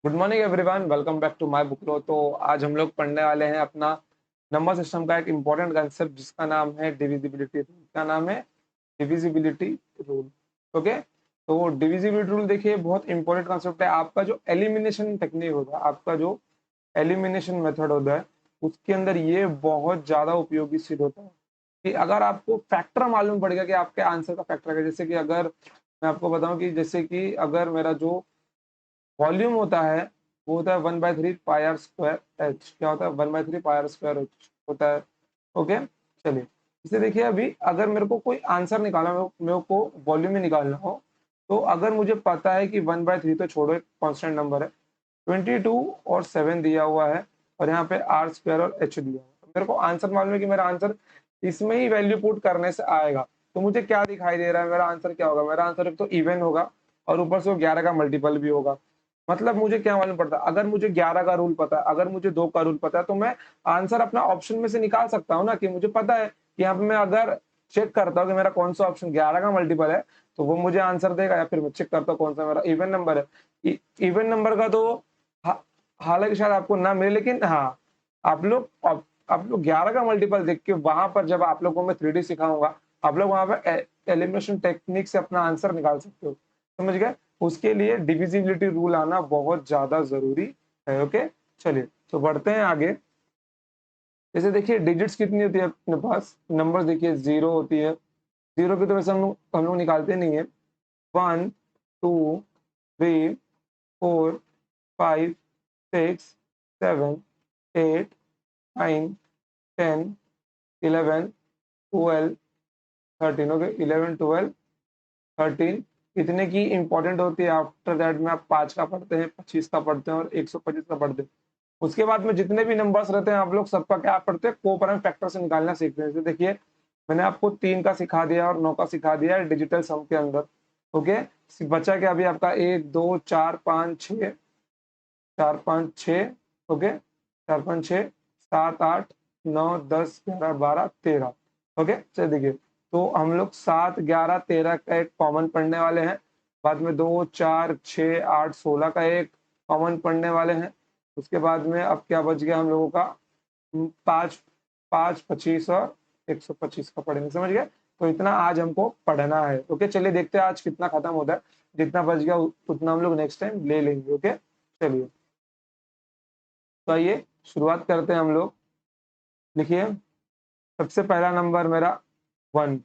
Good morning everyone, welcome back to my book लो। तो आज हम लोग पढ़ने वाले हैं अपना नंबर सिस्टम का एक इम्पोर्टेंट कंसेप्ट जिसका नाम है डिविजिबिलिटी रूल। क्या नाम है? Divisibility rule. ओके, तो डिविजिबिलिटी रूल देखिए बहुत इंपॉर्टेंट कंसेप्ट है। आपका जो एलिमिनेशन टेक्निक होता है, आपका जो एलिमिनेशन मेथड होता है, उसके अंदर ये बहुत ज्यादा उपयोगी सिद्ध होता है कि अगर आपको फैक्टर मालूम पड़ गया कि आपके आंसर का फैक्टर है, जैसे कि अगर मैं आपको बताऊं कि जैसे कि अगर मेरा जो वॉल्यूम होता है वो होता है 1/3 पाई आर स्क्वायर एच। क्या होता है? 1/3 पाई आर स्क्वायर एच होता है। ओके, चलिए इसे देखिए। अभी अगर मेरे को कोई आंसर निकालना, मेरे को वॉल्यूम ही निकालना हो, तो अगर मुझे पता है कि 1/3 तो छोड़ो, एक कॉन्स्टेंट नंबर है, 22 और 7 दिया हुआ है, और यहाँ पे आर स्क्वायर और एच दिया हुआ है। मेरे को आंसर मालूम है कि मेरा आंसर इसमें ही वैल्यू पुट करने से आएगा। तो मुझे क्या दिखाई दे रहा है? मेरा आंसर क्या होगा? मेरा आंसर एक तो इवन होगा और ऊपर से वो 11 का मल्टीपल भी होगा। मतलब मुझे क्या मालूम पड़ता है? अगर मुझे 11 का रूल पता है, अगर मुझे 2 का रूल पता है, तो मैं आंसर अपना ऑप्शन में से निकाल सकता हूँ ना। कि मुझे पता है कि यहाँ पे मैं अगर चेक करता हूँ कि मेरा कौन सा ऑप्शन 11 का मल्टीपल है, तो वो मुझे आंसर देगा। या फिर मैं चेक करता हूँ कौन सा मेरा इवन नंबर है। इवन नंबर का तो हा, हालांकि शायद आपको ना मिले, लेकिन हाँ, आप लोग 11 का मल्टीपल देख के वहां पर, जब आप लोगों को मैं 3D सिखाऊंगा, आप लोग वहां पर एलिमिनेशन टेक्निक से अपना आंसर निकाल सकते हो। समझ गए? उसके लिए डिविजिबिलिटी रूल आना बहुत ज्यादा जरूरी है। ओके, चलिए तो बढ़ते हैं आगे। जैसे देखिए डिजिट्स कितनी होती है अपने पास? नंबर देखिए, जीरो होती है। जीरो की तो वैसे हम लोग निकालते नहीं है। 1, 2, 3, 4, 5, 6, 7, 8, 9, 10, 11, 12, 13। ओके, 11, 12, 13 इतने की इंपॉर्टेंट होती है। आफ्टर दैट में आप 5 का पढ़ते हैं, 25 का पढ़ते हैं और 125 का पढ़ते हैं। उसके बाद में जितने भी नंबर्स रहते हैं, आप लोग सबका क्या पढ़ते हैं? कोप्राइम फैक्टर से निकालना सीखते हैं। जैसे देखिए, मैंने आपको 3 का सिखा दिया और 9 का सिखा दिया है डिजिटल सम के अंदर। ओके, बचा क्या अभी आपका? 1, 2, 4, 5, 6, 4, 5, 6। ओके, 4, 5, 6, 7, 8, 9, 10, 11, 12, 13। ओके, चलिए देखिए, तो हम लोग 7, 11, 13 का एक कॉमन पढ़ने वाले हैं। बाद में 2, 4, 6, 8, 16 का एक कॉमन पढ़ने वाले हैं। उसके बाद में अब क्या बच गया हम लोगों का? 5, 5, 25 और 125 का पढ़ेंगे। समझ गए? तो इतना आज हमको पढ़ना है। ओके, चलिए देखते हैं आज कितना खत्म होता है। जितना बच गया उतना हम लोग नेक्स्ट टाइम ले लेंगे। ओके, चलिए तो आइए शुरुआत करते हैं हम लोग। लिखिए, सबसे पहला नंबर मेरा 1।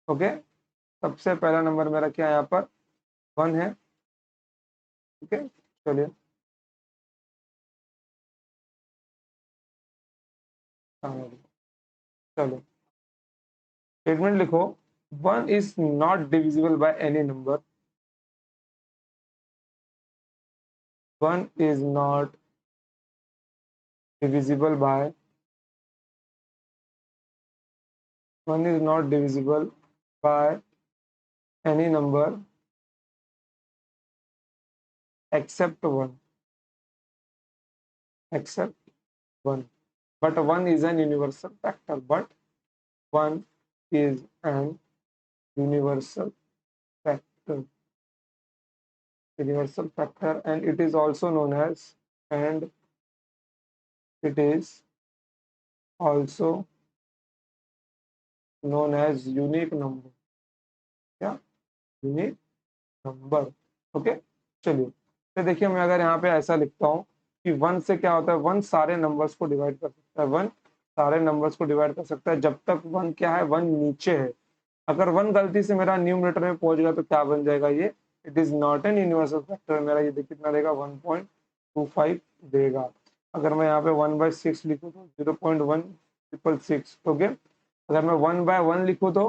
ओके, सबसे पहला नंबर मेरा क्या है यहाँ पर? 1 है। ओके, चलिए। हाँ, चलो स्टेटमेंट लिखो। 1 is not divisible by any number. 1 is not divisible by 1 is not divisible by any number except 1, except 1. But 1 is an universal factor. But 1 is an universal factor. Universal factor, and it is also known as, and it is also known as unique number. क्या? Unique number. Okay, चलिए तो देखिए, मैं अगर यहाँ पे ऐसा लिखता हूँ कि 1 से क्या होता है? 1 सारे नंबर्स को डिवाइड कर सकता है। 1 सारे नंबर्स को डिवाइड कर सकता है जब तक 1 क्या है? 1 नीचे है। अगर 1 गलती से मेरा न्यूमरेटर में पहुंच गया तो क्या बन जाएगा ये? It is not an universal factor. मेरा ये कितना देगा? 1.25 देगा। अगर मैं यहाँ पे 1/6 लिखूँ तो 0.1666। ओके, अगर मैं 1/1 लिखूँ तो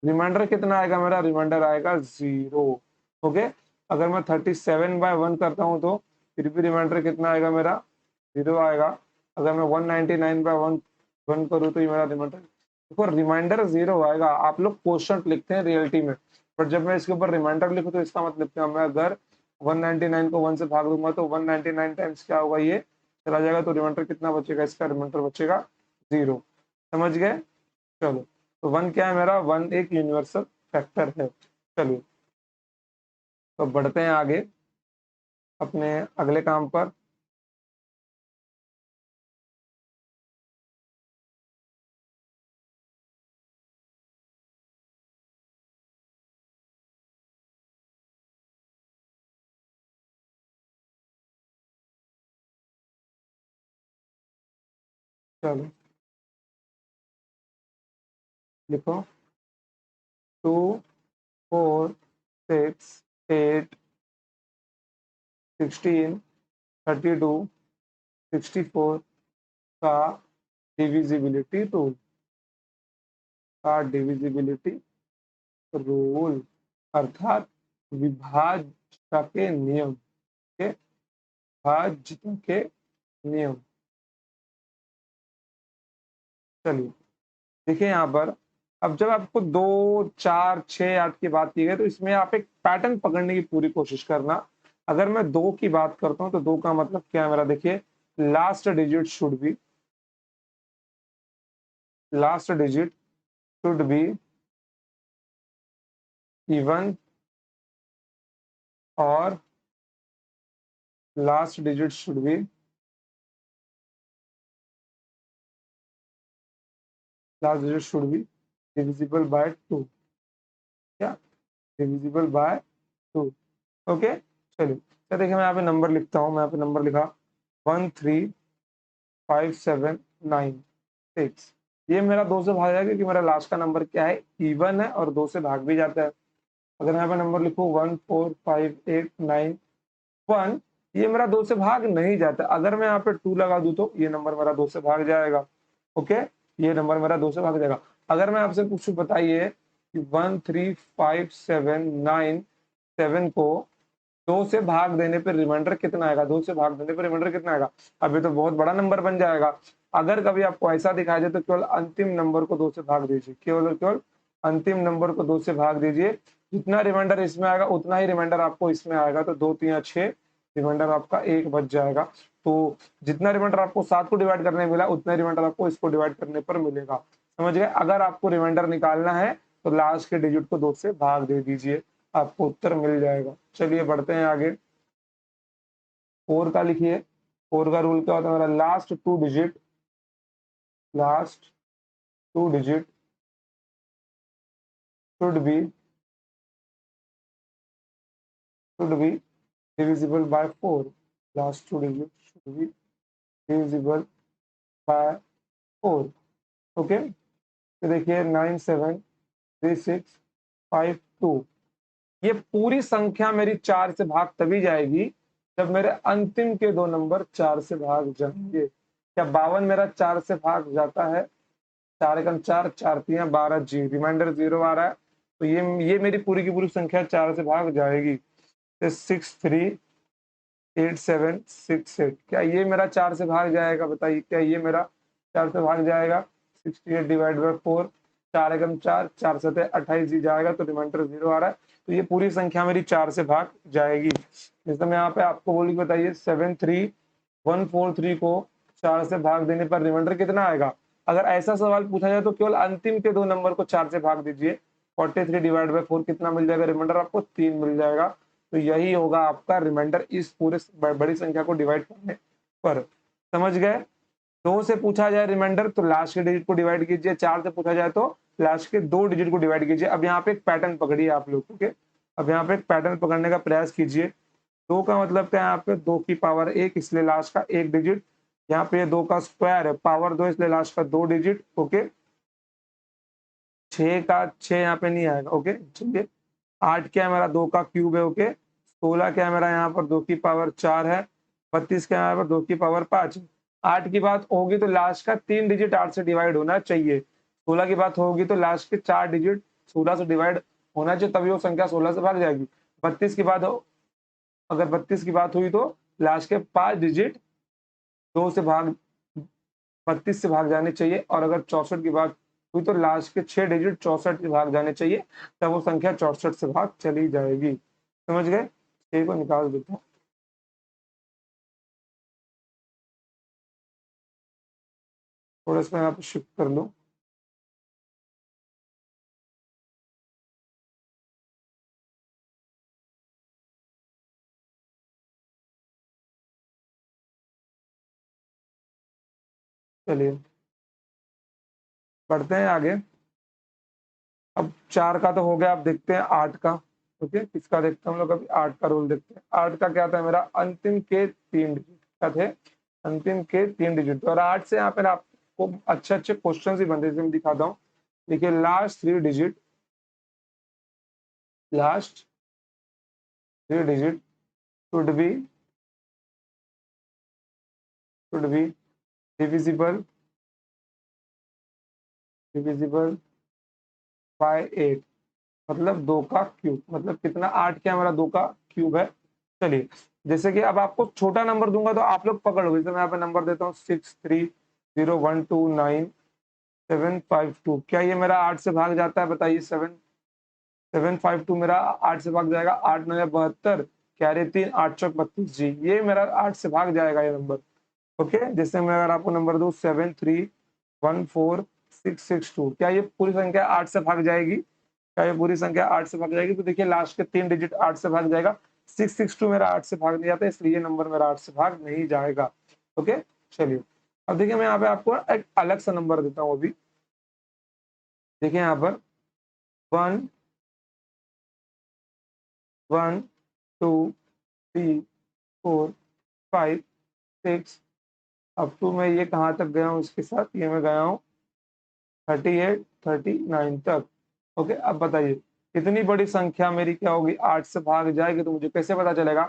रिमाइंडर कितना आएगा? मेरा रिमाइंडर आएगा 0। ओके, अगर मैं 37/1 करता हूँ तो फिर भी रिमाइंडर कितना आएगा? मेरा 0 आएगा। अगर मैं 199/1 वन करूँ तो ये मेरा रिमाइंडर, देखो रिमाइंडर 0 आएगा। आप लोग क्वेश्चन लिखते हैं रियलिटी में, बट जब मैं इसके ऊपर रिमाइंडर लिखूँ तो इसका मतलब क्या? मैं अगर 199 को 1 से भाग दूंगा तो 199 टाइम्स क्या होगा? ये चला जाएगा। तो रिमाइंडर कितना बचेगा? इसका रिमाइंडर बचेगा 0। समझ गए? चलो, तो 1 क्या है मेरा? 1 एक यूनिवर्सल फैक्टर है। चलिए तो बढ़ते हैं आगे। अपने अगले काम पर। चलो लिखो 2, 4, 6, 8, 16, 32, 64 का डिविजिबिलिटी रूल, अर्थात विभाज्यता के नियम के विभाज्यता के नियम। चलिए देखिए यहाँ पर, अब जब आपको 2, 4, 6, 8 की बात की गई तो इसमें आप एक पैटर्न पकड़ने की पूरी कोशिश करना। अगर मैं 2 की बात करता हूँ तो 2 का मतलब क्या है मेरा, देखिए last digit should be even और last digit should be divisible by 2। क्या? Divisible by 2। ओके, चलिए तो देखिए मैं यहाँ पे नंबर लिखता हूँ। मैं यहाँ पे नंबर लिखा 13579 6। ये मेरा 2 से भाग जाएगा क्योंकि मेरा लास्ट का नंबर क्या है, इवन है और 2 से भाग भी जाता है। अगर मैं यहाँ पे नंबर लिखूँ 14589 1, ये मेरा 2 से भाग नहीं जाता। अगर मैं यहाँ पे 2 लगा दूं तो ये नंबर मेरा 2 से भाग जाएगा। ओके, ये नंबर मेरा 2 से भाग जाएगा। अगर मैं आपसे पूछूं बताइए कि 13579 को 2 से भाग देने पर रिमाइंडर कितना आएगा, 2 से भाग देने पर रिमाइंडर कितना आएगा। अभी तो बहुत बड़ा नंबर बन जाएगा। अगर कभी आपको ऐसा दिखाई दे तो केवल अंतिम नंबर को 2 से भाग दीजिए, केवल और केवल अंतिम नंबर को 2 से भाग दीजिए। जितना रिमाइंडर इसमें आएगा उतना ही रिमाइंडर आपको इसमें आएगा, तो 2 3 6, रिमाइंडर आपका 1 बच जाएगा। तो जितना रिमाइंडर आपको 7 को डिवाइड करने मिला उतना रिमाइंडर आपको इसको डिवाइड करने पर मिलेगा। समझ गए? अगर आपको रिमाइंडर निकालना है तो लास्ट के डिजिट को 2 से भाग दे दीजिए, आपको उत्तर मिल जाएगा। चलिए बढ़ते हैं आगे। 4 का लिखिए। 4 का रूल क्या होता है मेरा, last two digit should be divisible bye 4। Last two digit should be divisible bye 4। Okay, तो देखिए 973652, ये पूरी संख्या मेरी 4 से भाग तभी जाएगी जब मेरे अंतिम के 2 नंबर 4 से भाग जाएंगे। क्या 52 मेरा 4 से भाग जाता है? 4 एकम 4, 4 3 12, जी रिमाइंडर 0 आ रहा है। तो ये मेरी पूरी की पूरी संख्या 4 से भाग जाएगी। 638768, क्या ये मेरा 4 से भाग जाएगा? बताइए, क्या ये मेरा 4 से भाग जाएगा? 68 डिवाइड बाई 4, 4 एकम 4, 4 सतह 28 जी जाएगा, तो रिमाइंडर 0 आ रहा है। तो ये पूरी संख्या मेरी 4 से भाग जाएगी। जैसे मैं यहाँ पे आपको बोली, बताइए 73143 को 4 से भाग देने पर रिमाइंडर कितना आएगा। अगर ऐसा सवाल पूछा जाए तो केवल अंतिम के 2 नंबर को 4 से भाग दीजिए। 43 डिवाइड बाई 4 कितना मिल जाएगा? रिमाइंडर आपको 3 मिल जाएगा। तो यही होगा आपका रिमाइंडर इस पूरे बड़ी संख्या को डिवाइड करने पर। समझ गए? 2 से पूछा जाए रिमाइंडर तो लास्ट के डिजिट को डिवाइड कीजिए, 4 से पूछा जाए तो लास्ट के 2 डिजिट को डिवाइड कीजिए। अब यहाँ पे एक पैटर्न पकड़िए आप लोग के। अब यहाँ पे एक पैटर्न पकड़ने का प्रयास कीजिए। 2 का मतलब क्या है? यहाँ पे 2 की पावर 1, इसलिए लास्ट का 1 डिजिट। यहाँ पे 2 का स्क्वायर है, पावर 2, इसलिए लास्ट का 2 डिजिट। ओके, 6 का 6 यहाँ पे नहीं आएगा। ओके, चलिए 8 क्या है मेरा? 2 का क्यूब है। ओके, 16 क्या है मेरा? यहाँ पर 2 की पावर 4 है। 32 क्या है यहाँ पर? 2 की पावर 5। 8 की बात होगी तो लास्ट का 3 डिजिट 8 से डिवाइड होना चाहिए। 16 की बात होगी तो लास्ट के 4 डिजिट 16 से डिवाइड होना चाहिए, तभी वो संख्या 16 से भाग जाएगी। 32 की बात हो, अगर 32 की बात हुई तो लास्ट के 5 डिजिट 2 से भाग 32 से भाग जाने चाहिए। और अगर 64 की बात हुई तो लास्ट के 6 डिजिट 64 से भाग जाने चाहिए, तब वो संख्या 64 से भाग चली जाएगी। समझ गए? 6 को निकाल देते हैं। थोड़ा सा यहाँ पे शिफ्ट कर लो। चलिए बढ़ते हैं आगे। अब 4 का तो हो गया, अब देखते हैं 8 का। ओके, किसका देखते हैं हम लोग, अभी 8 का रूल देखते हैं। 8 का क्या था मेरा, अंतिम के 3 डिजिट क्या थे, अंतिम के 3 डिजिट। और 8 से यहाँ पे आपको अच्छे अच्छे क्वेश्चन ही बनते हैं, दिखाता हूँ। देखिए last 3 digit, last 3 digit should be divisible divisible by 8, मतलब 2 का क्यूब, मतलब कितना, 8 क्या हमारा 2 का क्यूब है। चलिए, जैसे कि अब आपको छोटा नंबर दूंगा तो आप लोग पकड़ लोगे। तो मैं यहाँ पे नंबर देता हूँ 630129 752। क्या ये मेरा 8 से भाग जाता है, बताइए। 752 मेरा 8 से भाग जाएगा। 8 9 72, क्यारे 3, 8 चौक 32 जी, ये मेरा 8 से भाग जाएगा ये नंबर। ओके, जैसे मैं अगर आपको नंबर दूं 7314662, क्या ये पूरी संख्या 8 से भाग जाएगी, क्या ये पूरी संख्या 8 से भाग जाएगी? तो देखिए लास्ट के 3 डिजिट 8 से भाग जाएगा। 662 मेरा 8 से भाग नहीं जाता, इसलिए नंबर मेरा 8 से भाग नहीं जाएगा। ओके, चलिए अब देखिए मैं यहाँ पे आपको एक अलग सा नंबर देता हूँ अभी। देखिए यहाँ पर 1 1 2 3 4 5 6, अब तो मैं ये कहाँ तक गया हूँ इसके साथ, ये मैं गया हूँ 38 39 तक। ओके, अब बताइए इतनी बड़ी संख्या मेरी क्या होगी, 8 से भाग जाएगी। तो मुझे कैसे पता चलेगा?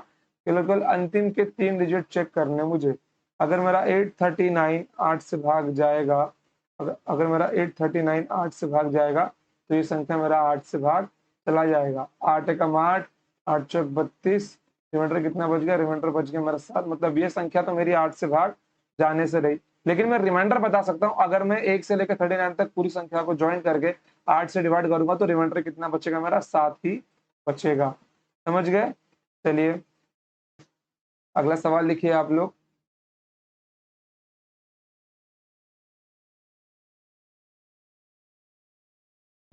केवल अंतिम के 3 डिजिट चेक करने मुझे। अगर मेरा 839 8 से भाग जाएगा, अगर मेरा 839 8 से भाग जाएगा, तो ये संख्या मेरा 8 से भाग चला जाएगा। 8 एकम 8, 8 चौक 32, रिमाइंडर कितना बच गया, रिमाइंडर बच गया मेरा 7। मतलब ये संख्या तो मेरी 8 से भाग जाने से रही। लेकिन मैं रिमाइंडर बता सकता हूँ, अगर मैं 1 से लेकर 39 तक पूरी संख्या को ज्वाइन करके 8 से डिवाइड करूंगा तो रिमाइंडर कितना बचेगा मेरा, 7 ही बचेगा। समझ गए? चलिए अगला सवाल लिखिए आप लोग।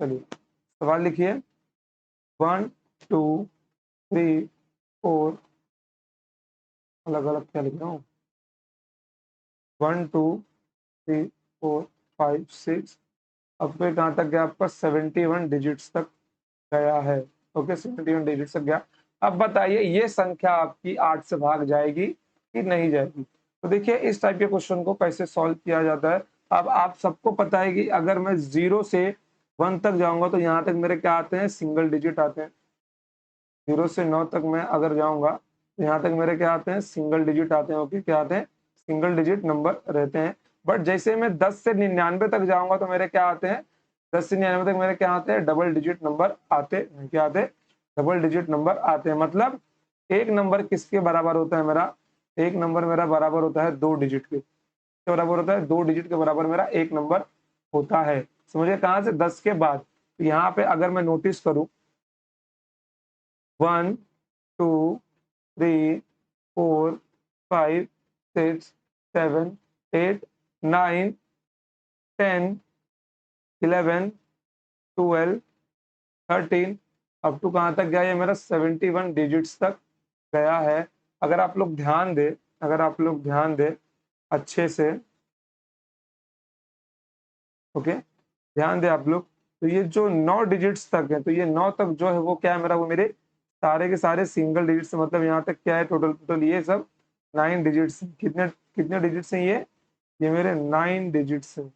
चलिए सवाल लिखिए। 1 2 3 4, अलग अलग क्या लिख रहा हूँ, 1 2 3 4 5 6, अब फिर कहाँ तक गया आपका, 71 डिजिट्स तक गया है। ओके, 71 डिजिट तक गया। अब बताइए ये संख्या आपकी 8 से भाग जाएगी कि नहीं जाएगी? तो देखिए इस टाइप के क्वेश्चन को कैसे सॉल्व किया जाता है। अब आप सबको पता है कि अगर मैं 0 से 1 तक जाऊंगा तो यहाँ तक मेरे क्या आते हैं, सिंगल डिजिट आते हैं। 0 से 9 तक मैं अगर जाऊंगा तो यहाँ तक मेरे क्या आते हैं, सिंगल डिजिट आते हैं। ओके, क्या आते हैं, सिंगल डिजिट नंबर रहते हैं। बट जैसे मैं 10 से 99 तक जाऊंगा तो मेरे क्या आते हैं, 10 से 99 तक मेरे क्या आते हैं, डबल डिजिट नंबर आते हैं। क्या आते हैं, डबल डिजिट नंबर आते हैं। मतलब एक नंबर किसके बराबर होता है मेरा, एक नंबर मेरा बराबर होता है 2 डिजिट के बराबर होता है, 2 डिजिट के बराबर मेरा एक नंबर होता है। समझिए कहाँ से, 10 के बाद। तो यहाँ पे अगर मैं नोटिस करूं 1 2 3 4 5 6 7 8 9 10 11 12 13, अप टू कहाँ तक गया ये मेरा, 71 डिजिट्स तक गया है। अगर आप लोग ध्यान दे, अगर आप लोग ध्यान दे अच्छे से, ओके ध्यान दे आप लोग, तो ये जो 9 डिजिट्स तक है, तो ये 9 तक जो है वो क्या है मेरा, वो मेरे सारे के सारे सिंगल डिजिट्स। मतलब यहाँ तक क्या है, टोटल टोटल ये सब 9 डिजिट्स। कितने कितने डिजिट्स हैं ये मेरे 9 डिजिट्स हैं।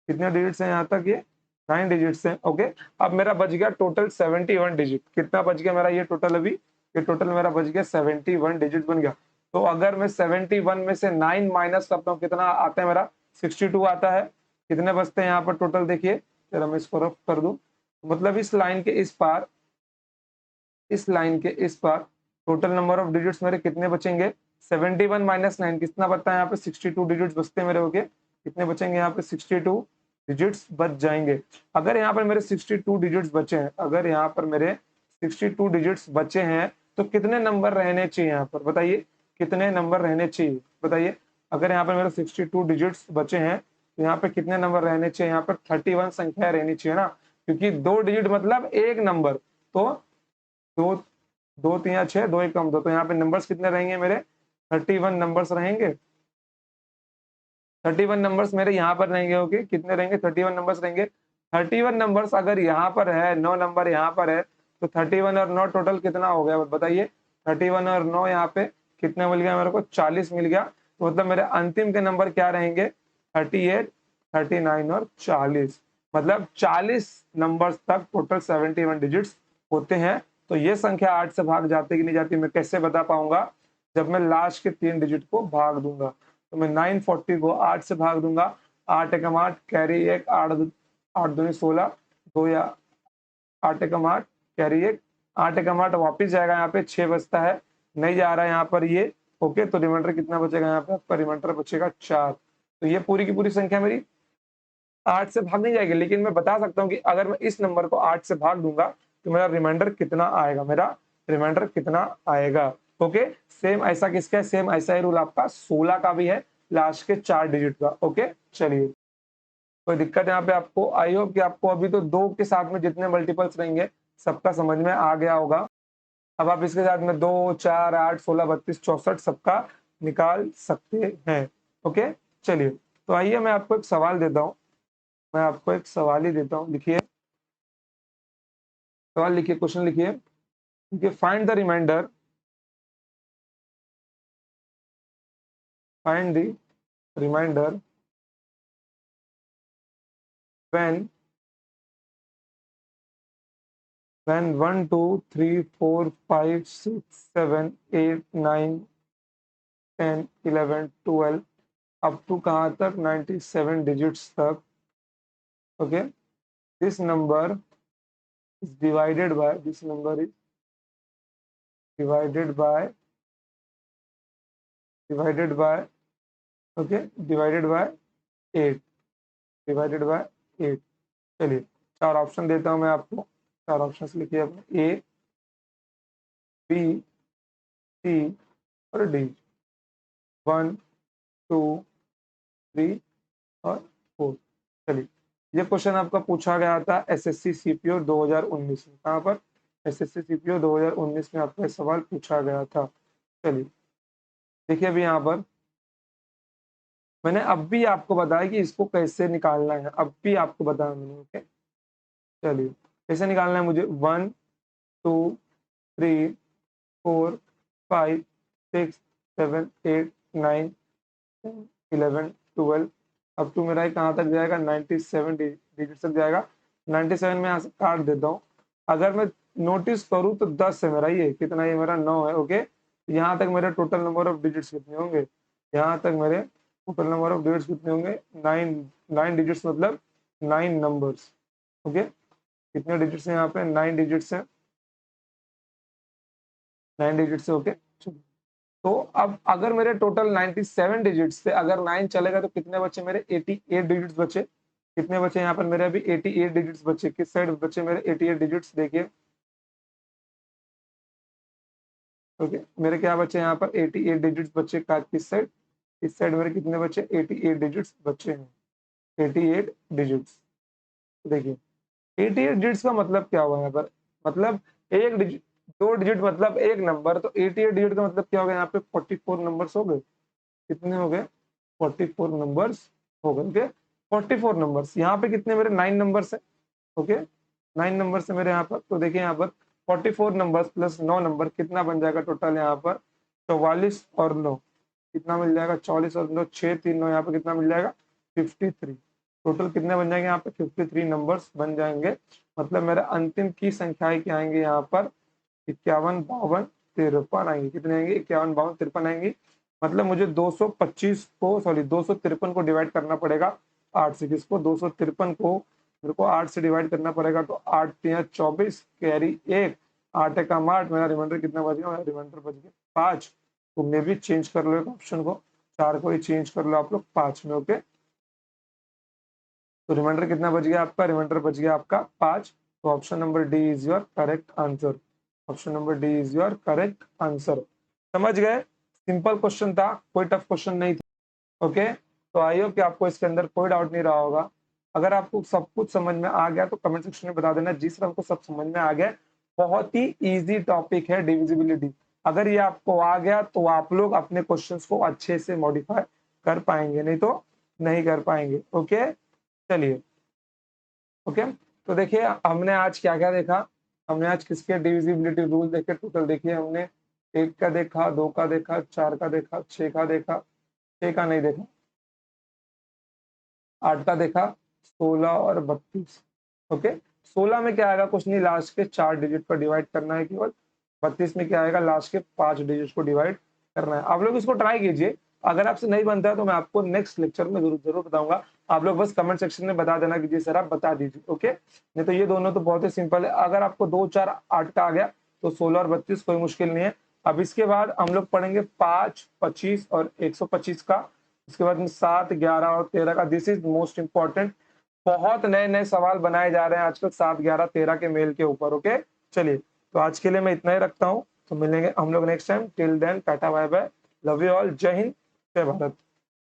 कितने डिजिट्स हैं यहाँ तक, ये 9 डिजिट्स हैं। ओके, अब मेरा बच गया टोटल 71 डिजिट। कितना बच गया मेरा ये टोटल, अभी ये टोटल मेरा बच गया 71 डिजिट बन गया। तो अगर मैं 71 में से 9 माइनस करता हूँ, कितना आता है मेरा, 62 आता है। कितने बचते हैं यहाँ पर टोटल, देखिए जरा मैं इसको रफ कर दूं। मतलब इस लाइन के इस पार, इस लाइन के इस पार टोटल नंबर ऑफ डिजिट्स मेरे कितने बचेंगे, 71 माइनस 9 कितना बचता है यहाँ पे, 62 डिजिट्स बचते हैं मेरे। ओके, कितने बचेंगे यहाँ पे, 62 डिजिट्स बच जाएंगे। अगर यहाँ पर मेरे 62 डिजिट्स बचे हैं, अगर यहाँ पर मेरे 62 डिजिट्स बचे हैं, तो कितने नंबर रहने चाहिए यहाँ पर, बताइए कितने नंबर रहने चाहिए, बताइए। अगर यहाँ पर मेरे 62 डिजिट्स बचे हैं तो यहाँ पे कितने नंबर रहने चाहिए, यहाँ पर 31 संख्या रहनी चाहिए ना, क्योंकि 2 डिजिट मतलब एक नंबर। तो दो, 2 3 या 6, 2 1 कम 2, तो यहाँ पे नंबर्स कितने रहेंगे मेरे, 31 नंबर्स रहेंगे। 31 नंबर्स मेरे यहाँ पर रहेंगे। ओके, कितने रहेंगे? 31 नंबर्स रहेंगे। 31 नंबर्स अगर यहाँ पर है, 9 नंबर यहाँ पर है, तो 31 और 9 टोटल कितना हो गया बताइए? 31 और 9 यहाँ पे कितना मिल गया मेरे को? 40 मिल गया। तो मतलब मेरे अंतिम के नंबर क्या रहेंगे? 38, 39 और 40। मतलब 40 नंबर्स तक टोटल 71 डिजिट्स होते हैं। तो ये संख्या 8 से भाग जाती कि नहीं जाती, मैं कैसे बता पाऊंगा? जब मैं लास्ट के 3 डिजिट को भाग दूंगा। तो मैं 940 को 8 से भाग दूंगा। 8 एकम 8, कैरी 1, 8 8 दूनी 16, 2 या 8 एकम 8, कैरी 1, 8 एकम 8 वापिस जाएगा, यहाँ पे 6 बचता है, नहीं जा रहा है यहाँ पर ये। ओके, तो रिमाइंडर कितना बचेगा यहाँ पे? आपका रिमाइंडर बचेगा 4। तो ये पूरी की पूरी संख्या मेरी 8 से भाग नहीं जाएगी, लेकिन मैं बता सकता हूँ कि अगर मैं इस नंबर को 8 से भाग दूंगा तो मेरा रिमाइंडर कितना आएगा? मेरा रिमाइंडर कितना आएगा? ओके, सेम ऐसा किसका है? सेम ऐसा ही रूल आपका 16 का भी है, लास्ट के 4 डिजिट का। ओके, चलिए, कोई दिक्कत यहाँ पे आपको? आई होप कि आपको अभी तो 2 के साथ में जितने मल्टीपल्स रहेंगे सबका समझ में आ गया होगा। अब आप इसके साथ में 2, 4, 8, 16, 32, 64 सबका निकाल सकते हैं। ओके, चलिए, तो आइए मैं आपको एक सवाल देता हूँ। मैं आपको एक सवाल ही देता हूँ, लिखिए सवाल, लिखिए, क्वेश्चन लिखिए। देखिए, find the reminder, find the reminder when 1, 2, 3, 4, 5, 6, 7, 8, 9, 10, 11, 12 up to कहाँ तक? 97 डिजिट्स तक। Okay, this number is divided by, this number is divided by, okay, divided by 8, divided by 8। चलिए, 4 ऑप्शन देता हूं मैं आपको, 4 ऑप्शन लिखिए अपने, ए, बी, सी और डी। 1, 2, 3 और 4। चलिए, ये क्वेश्चन आपका पूछा गया था एसएससी सीपीओ 2019 में। कहाँ पर? एसएससी सीपीओ 2019 में आपका सवाल पूछा गया था। चलिए, देखिए अभी यहाँ पर मैंने अब भी आपको बताया कि इसको कैसे निकालना है, अब भी आपको बताया मैंने। ओके, चलिए, कैसे निकालना है मुझे? 1, 2, 3, 4, 5, 6, 7, 8, 9, 10, 11, 12 अब टू मेरा कहाँ तक जाएगा? 97 डिजिट तक जाएगा। 97 में यहाँ से काट देता हूँ। अगर मैं नोटिस करूँ तो 10 है मेरा, ये कितना? ये मेरा 9 है। ओके, यहाँ तक मेरे टोटल नंबर ऑफ डिजिट्स कितने होंगे? यहाँ तक मेरे टोटल नंबर ऑफ डिजिट्स कितने होंगे? 9 डिजिट्स, मतलब 9 नंबर्स। ओके, कितने डिजिट्स हैं यहाँ पे? 9 डिजिट्स है, 9 डिजिट्स है। ओके, चलिए, तो अब अगर मेरे टोटल 97 डिजिट्स से अगर 9 चलेगा तो कितने बचे मेरे? 88 डिजिट्स बचे। कितने बचे यहाँ पर मेरे? अभी 88 डिजिट्स बचे। किस साइड बचे मेरे 88 डिजिट्स? देखिए, ओके, मेरे क्या बचे यहाँ पर? 88 डिजिट्स बचे। किस साइड? इस साइड मेरे कितने बचे? 88 डिजिट्स बचे हैं, 88 डिजिट्स। देखिए, 88 डिजिट्स का मतलब क्या हुआ यहाँ पर? मतलब एक डिजिट, 2 डिजिट मतलब एक नंबर, तो 88 डिजिट का मतलब क्या हो गया? यहाँ पे 44 नंबर्स हो गए। कितने हो गए? 44 नंबर्स हो गए। Okay, 44 numbers. यहाँ पे कितने मेरे? 9 नंबर्स है। ओके, 9 नंबर्स है मेरे यहाँ पर। तो देखिए, यहाँ पर 44 नंबर्स प्लस 9 नंबर कितना बन जाएगा टोटल? यहाँ पर 44 और 9 कितना मिल जाएगा? 44 और 9, 6, 3, 9, यहाँ पे कितना मिल जाएगा? 53। टोटल कितने बन जाएंगे यहाँ पे? 53 नंबर्स बन जाएंगे। मतलब मेरा अंतिम की संख्याएं क्या आएंगे यहाँ पर? 51, 52, 53 आएंगे। कितने आएंगे? 51, 52, 53 आएंगी। मतलब मुझे 225 को, सॉरी 253 को डिवाइड करना पड़ेगा 8 से। किसको? 253 को मेरे को 8 से डिवाइड करना पड़ेगा। तो 8 3 24, कैरी 1, 8 एकम 8, मेरा रिमाइंडर कितना बच गया? मेरा रिमाइंडर बच गया 5। तो मे भी चेंज कर लो एक ऑप्शन को, 4 को ही चेंज कर लो आप लोग 5 में। ओके, तो रिमाइंडर कितना बच गया आपका? रिमाइंडर बच गया आपका 5। तो option number D is your correct answer. Option number D is your correct answer. समझ गए? सिंपल क्वेश्चन था, कोई टफ क्वेश्चन नहीं था। ओके, तो आई होप कि आपको इसके अंदर कोई डाउट नहीं रहा होगा। अगर आपको सब कुछ समझ में आ गया तो कमेंट सेक्शन में बता देना। जिस तरह आपको सब समझ में आ गया, बहुत ही इजी टॉपिक है डिविजिबिलिटी। अगर ये आपको आ गया तो आप लोग अपने क्वेश्चंस को अच्छे से मॉडिफाई कर पाएंगे, नहीं तो नहीं कर पाएंगे। ओके, चलिए। ओके, तो देखिए हमने आज क्या क्या देखा। हमने आज किसके डिविजिबिलिटी रूल देखे, टोटल देखिए हमने 1 का देखा, 2 का देखा, 4 का देखा, 6 का देखा, 6 का नहीं देखा, 8 का देखा, 16 और 32। ओके, 16 में क्या आएगा, कुछ नहीं, लास्ट के 4 डिजिट पर डिवाइड करना है केवल। 32 में क्या आएगा, लास्ट के 5 डिजिट को डिवाइड करना है। आप लोग इसको ट्राई कीजिए, अगर आपसे नहीं बनता है तो मैं आपको नेक्स्ट लेक्चर में जरूर बताऊंगा। आप लोग बस कमेंट सेक्शन में बता देना कि जी सर आप बता दीजिए। ओके, नहीं तो ये दोनों तो बहुत ही सिंपल है। अगर आपको 2, 4, 8 का आ गया तो 16 और 32 कोई मुश्किल नहीं है। अब इसके बाद हम लोग पढ़ेंगे 5, 25 और 125 का। उसके बाद में 7, 11 और 13 का। This is most important. बहुत नए नए सवाल बनाए जा रहे हैं आजकल 7, 11, 13 के मेल के ऊपर। ओके, चलिए, तो आज के लिए मैं इतना ही रखता हूँ। तो मिलेंगे हम लोग next time. Till then tata bye bye, love you all, जय हिंद, जय भारत।